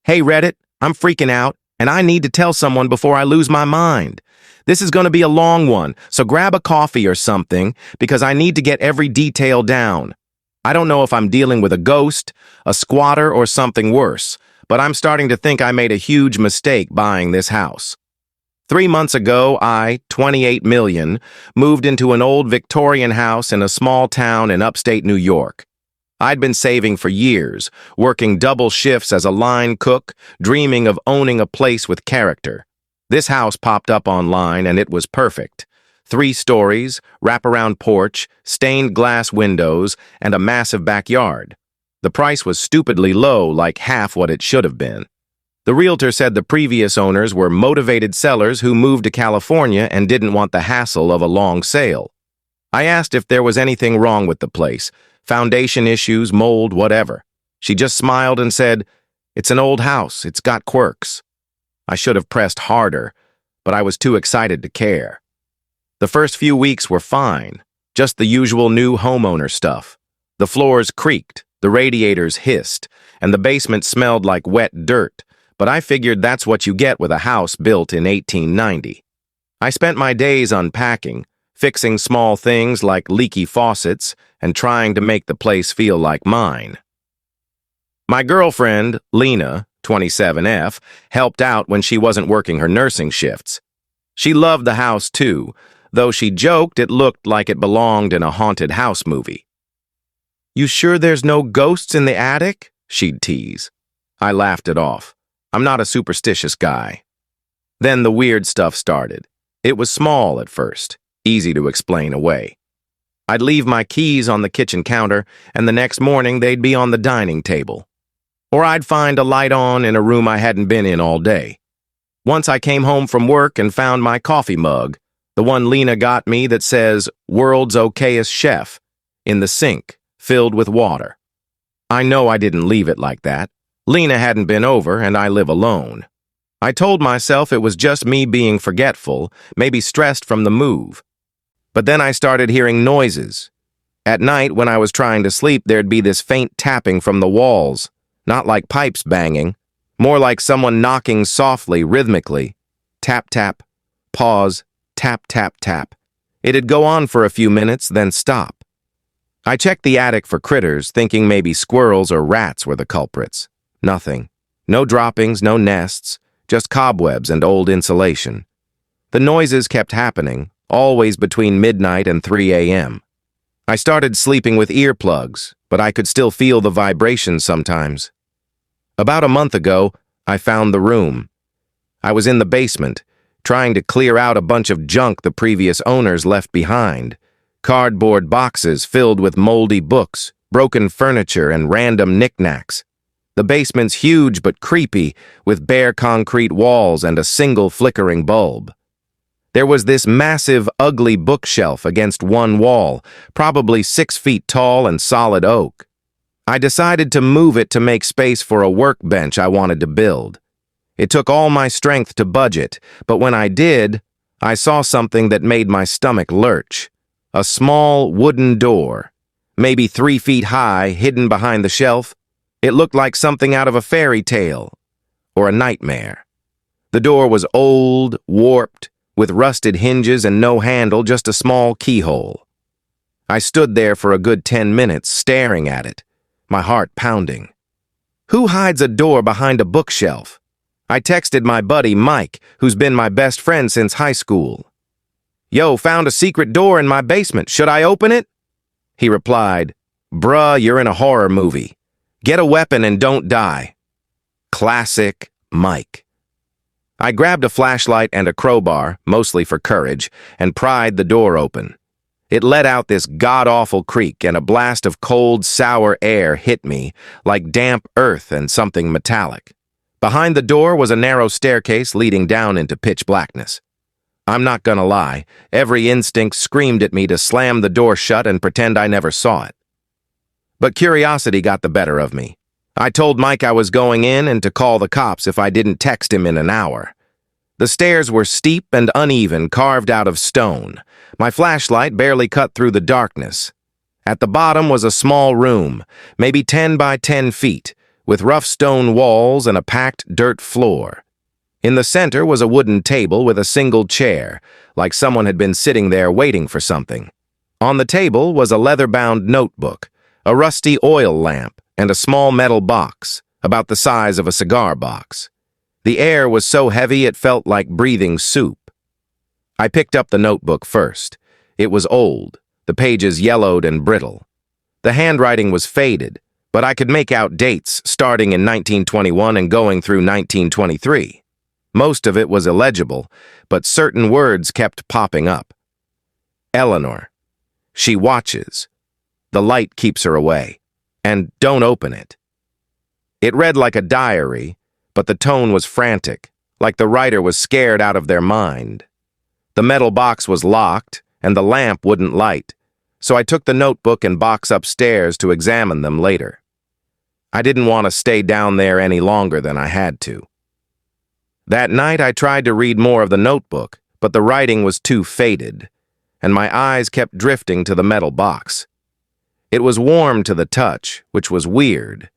Hey Reddit, I'm freaking out, and I need to tell someone before I lose my mind. This is going to be a long one, so grab a coffee or something, because I need to get every detail down. I don't know if I'm dealing with a ghost, a squatter, or something worse, but I'm starting to think I made a huge mistake buying this house. 3 months ago, I, 28 million, moved into an old Victorian house in a small town in upstate New York. I'd been saving for years, working double shifts as a line cook, dreaming of owning a place with character. This house popped up online and it was perfect. 3 stories, wraparound porch, stained glass windows, and a massive backyard. The price was stupidly low, like half what it should have been. The realtor said the previous owners were motivated sellers who moved to California and didn't want the hassle of a long sale. I asked if there was anything wrong with the place. Foundation issues, mold, whatever. She just smiled and said, "It's an old house, it's got quirks." I should have pressed harder, but I was too excited to care. The first few weeks were fine, just the usual new homeowner stuff. The floors creaked, the radiators hissed, and the basement smelled like wet dirt, but I figured that's what you get with a house built in 1890. I spent my days unpacking, fixing small things like leaky faucets, and trying to make the place feel like mine. My girlfriend, Lena, 27F, helped out when she wasn't working her nursing shifts. She loved the house too, though she joked it looked like it belonged in a haunted house movie. "You sure there's no ghosts in the attic?" she'd tease. I laughed it off. I'm not a superstitious guy. Then the weird stuff started. It was small at first, easy to explain away. I'd leave my keys on the kitchen counter, and the next morning they'd be on the dining table. Or I'd find a light on in a room I hadn't been in all day. Once I came home from work and found my coffee mug, the one Lena got me that says, "World's Okayest Chef," in the sink, filled with water. I know I didn't leave it like that. Lena hadn't been over, and I live alone. I told myself it was just me being forgetful, maybe stressed from the move. But then I started hearing noises. At night, when I was trying to sleep, there'd be this faint tapping from the walls, not like pipes banging, more like someone knocking softly, rhythmically. Tap, tap, pause, tap, tap, tap. It'd go on for a few minutes, then stop. I checked the attic for critters, thinking maybe squirrels or rats were the culprits. Nothing. No droppings, no nests, just cobwebs and old insulation. The noises kept happening, always between midnight and 3 a.m. I started sleeping with earplugs, but I could still feel the vibrations sometimes. About a month ago, I found the room. I was in the basement, trying to clear out a bunch of junk the previous owners left behind. Cardboard boxes filled with moldy books, broken furniture, and random knickknacks. The basement's huge but creepy, with bare concrete walls and a single flickering bulb. There was this massive, ugly bookshelf against one wall, probably 6 feet tall and solid oak. I decided to move it to make space for a workbench I wanted to build. It took all my strength to budget, but when I did, I saw something that made my stomach lurch. A small wooden door, maybe 3 feet high, hidden behind the shelf. It looked like something out of a fairy tale or a nightmare. The door was old, warped, with rusted hinges and no handle, just a small keyhole. I stood there for a good 10 minutes, staring at it, my heart pounding. Who hides a door behind a bookshelf? I texted my buddy Mike, who's been my best friend since high school. "Yo, found a secret door in my basement. Should I open it?" He replied, "Bruh, you're in a horror movie. Get a weapon and don't die." Classic Mike. I grabbed a flashlight and a crowbar, mostly for courage, and pried the door open. It let out this god-awful creak, and a blast of cold, sour air hit me, like damp earth and something metallic. Behind the door was a narrow staircase leading down into pitch blackness. I'm not gonna lie, every instinct screamed at me to slam the door shut and pretend I never saw it. But curiosity got the better of me. I told Mike I was going in and to call the cops if I didn't text him in an hour. The stairs were steep and uneven, carved out of stone. My flashlight barely cut through the darkness. At the bottom was a small room, maybe 10 by 10 feet, with rough stone walls and a packed dirt floor. In the center was a wooden table with a single chair, like someone had been sitting there waiting for something. On the table was a leather-bound notebook, a rusty oil lamp, and a small metal box, about the size of a cigar box. The air was so heavy it felt like breathing soup. I picked up the notebook first. It was old, the pages yellowed and brittle. The handwriting was faded, but I could make out dates starting in 1921 and going through 1923. Most of it was illegible, but certain words kept popping up. Eleanor. She watches. The light keeps her away. And don't open it. It read like a diary, but the tone was frantic, like the writer was scared out of their mind. The metal box was locked, and the lamp wouldn't light, so I took the notebook and box upstairs to examine them later. I didn't want to stay down there any longer than I had to. That night I tried to read more of the notebook, but the writing was too faded, and my eyes kept drifting to the metal box. It was warm to the touch, which was weird.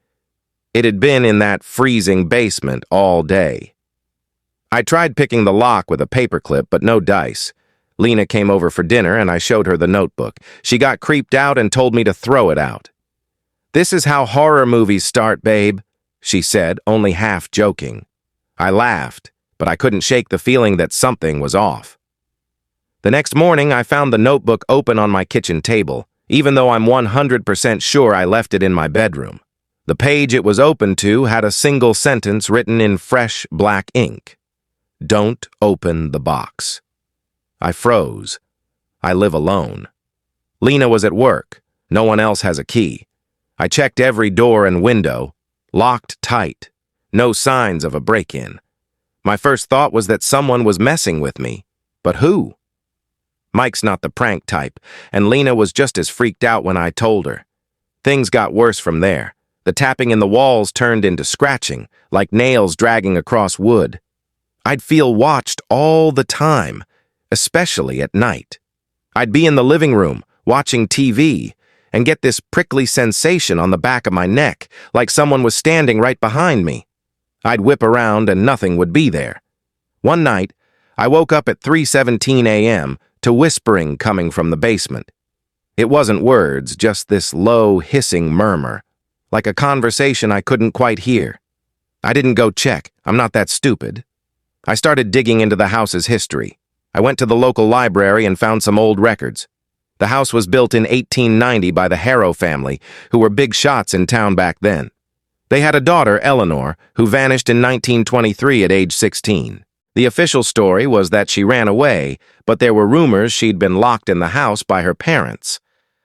It had been in that freezing basement all day. I tried picking the lock with a paperclip, but no dice. Lena came over for dinner, and I showed her the notebook. She got creeped out and told me to throw it out. "This is how horror movies start, babe," she said, only half joking. I laughed, but I couldn't shake the feeling that something was off. The next morning, I found the notebook open on my kitchen table, even though I'm 100% sure I left it in my bedroom. The page it was open to had a single sentence written in fresh black ink. "Don't open the box." I froze. I live alone. Lena was at work. No one else has a key. I checked every door and window, locked tight. No signs of a break-in. My first thought was that someone was messing with me. But who? Mike's not the prank type, and Lena was just as freaked out when I told her. Things got worse from there. The tapping in the walls turned into scratching, like nails dragging across wood. I'd feel watched all the time, especially at night. I'd be in the living room, watching TV, and get this prickly sensation on the back of my neck, like someone was standing right behind me. I'd whip around and nothing would be there. One night, I woke up at 3:17 a.m. to whispering coming from the basement. It wasn't words, just this low, hissing murmur, like a conversation I couldn't quite hear. I didn't go check. I'm not that stupid. I started digging into the house's history. I went to the local library and found some old records. The house was built in 1890 by the Harrow family, who were big shots in town back then. They had a daughter, Eleanor, who vanished in 1923 at age 16. The official story was that she ran away, but there were rumors she'd been locked in the house by her parents.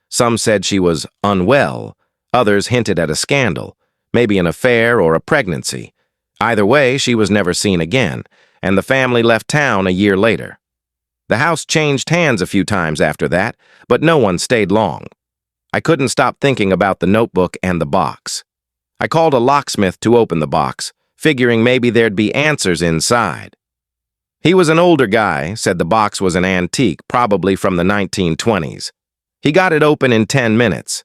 Some said she was unwell. Others hinted at a scandal, maybe an affair or a pregnancy. Either way, she was never seen again, and the family left town a year later. The house changed hands a few times after that, but no one stayed long. I couldn't stop thinking about the notebook and the box. I called a locksmith to open the box, figuring maybe there'd be answers inside. He was an older guy, said the box was an antique, probably from the 1920s. He got it open in 10 minutes.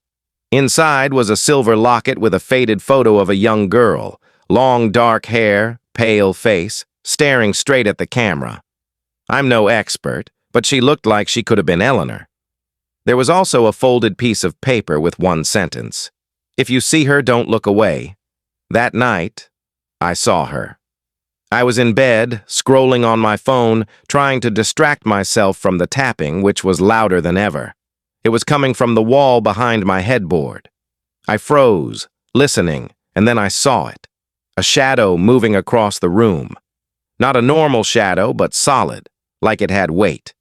Inside was a silver locket with a faded photo of a young girl, long dark hair, pale face, staring straight at the camera. I'm no expert, but she looked like she could have been Eleanor. There was also a folded piece of paper with one sentence. "If you see her, don't look away." That night, I saw her. I was in bed, scrolling on my phone, trying to distract myself from the tapping, which was louder than ever. It was coming from the wall behind my headboard. I froze, listening, and then I saw it. A shadow moving across the room. Not a normal shadow, but solid, like it had weight.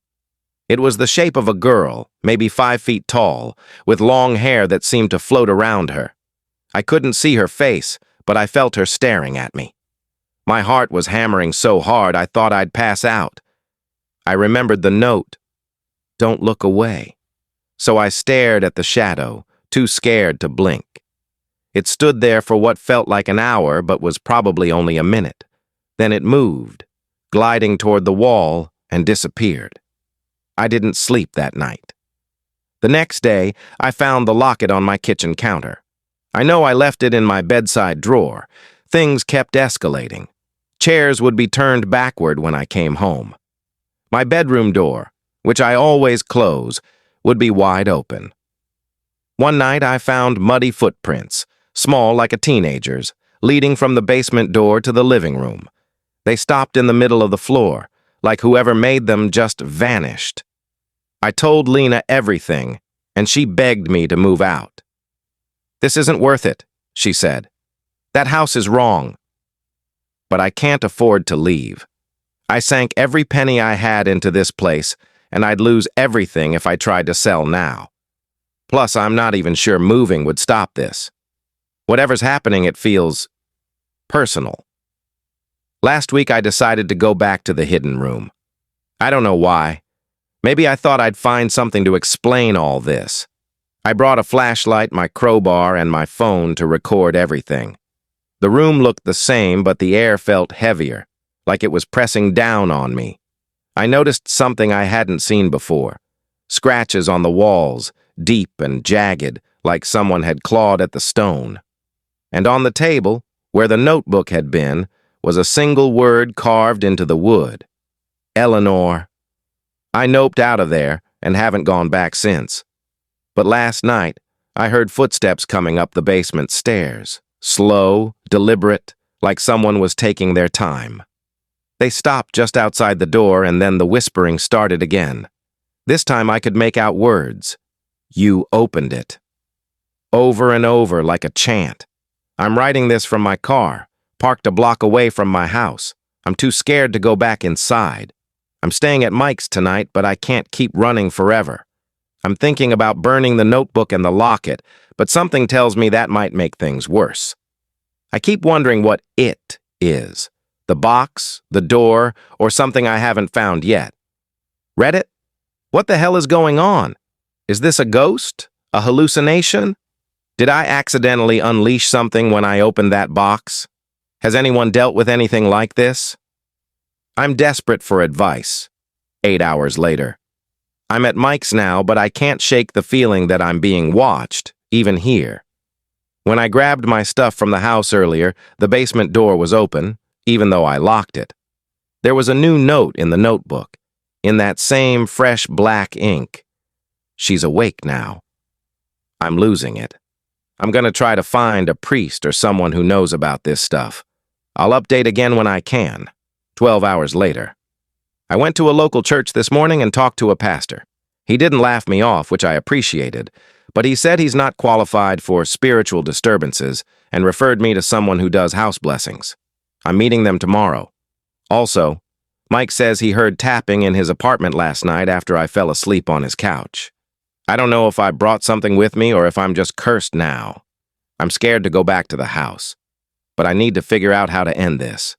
It was the shape of a girl, maybe 5 feet tall, with long hair that seemed to float around her. I couldn't see her face, but I felt her staring at me. My heart was hammering so hard I thought I'd pass out. I remembered the note, "Don't look away." So I stared at the shadow, too scared to blink. It stood there for what felt like an hour, but was probably only a minute. Then it moved, gliding toward the wall, and disappeared. I didn't sleep that night. The next day, I found the locket on my kitchen counter. I know I left it in my bedside drawer. Things kept escalating. Chairs would be turned backward when I came home. My bedroom door, which I always close, would be wide open. One night I found muddy footprints, small like a teenager's, leading from the basement door to the living room. They stopped in the middle of the floor, like whoever made them just vanished. I told Lena everything, and she begged me to move out. "This isn't worth it," she said. "That house is wrong." But I can't afford to leave. I sank every penny I had into this place, and I'd lose everything if I tried to sell now. Plus, I'm not even sure moving would stop this. Whatever's happening, it feels personal. Last week, I decided to go back to the hidden room. I don't know why. Maybe I thought I'd find something to explain all this. I brought a flashlight, my crowbar, and my phone to record everything. The room looked the same, but the air felt heavier, like it was pressing down on me. I noticed something I hadn't seen before. Scratches on the walls, deep and jagged, like someone had clawed at the stone. And on the table, where the notebook had been, was a single word carved into the wood. Eleanor. I noped out of there and haven't gone back since. But last night, I heard footsteps coming up the basement stairs. Slow, deliberate, like someone was taking their time. They stopped just outside the door, and then the whispering started again. This time I could make out words. "You opened it." Over and over like a chant. I'm writing this from my car, parked a block away from my house. I'm too scared to go back inside. I'm staying at Mike's tonight, but I can't keep running forever. I'm thinking about burning the notebook and the locket, but something tells me that might make things worse. I keep wondering what it is. The box, the door, or something I haven't found yet. Reddit? What the hell is going on? Is this a ghost? A hallucination? Did I accidentally unleash something when I opened that box? Has anyone dealt with anything like this? I'm desperate for advice. 8 hours later. I'm at Mike's now, but I can't shake the feeling that I'm being watched, even here. When I grabbed my stuff from the house earlier, the basement door was open, even though I locked it. There was a new note in the notebook, in that same fresh black ink. She's awake now. I'm losing it. I'm gonna try to find a priest or someone who knows about this stuff. I'll update again when I can. 12 hours later. I went to a local church this morning and talked to a pastor. He didn't laugh me off, which I appreciated, but he said he's not qualified for spiritual disturbances and referred me to someone who does house blessings. I'm meeting them tomorrow. Also, Mike says he heard tapping in his apartment last night after I fell asleep on his couch. I don't know if I brought something with me or if I'm just cursed now. I'm scared to go back to the house, but I need to figure out how to end this.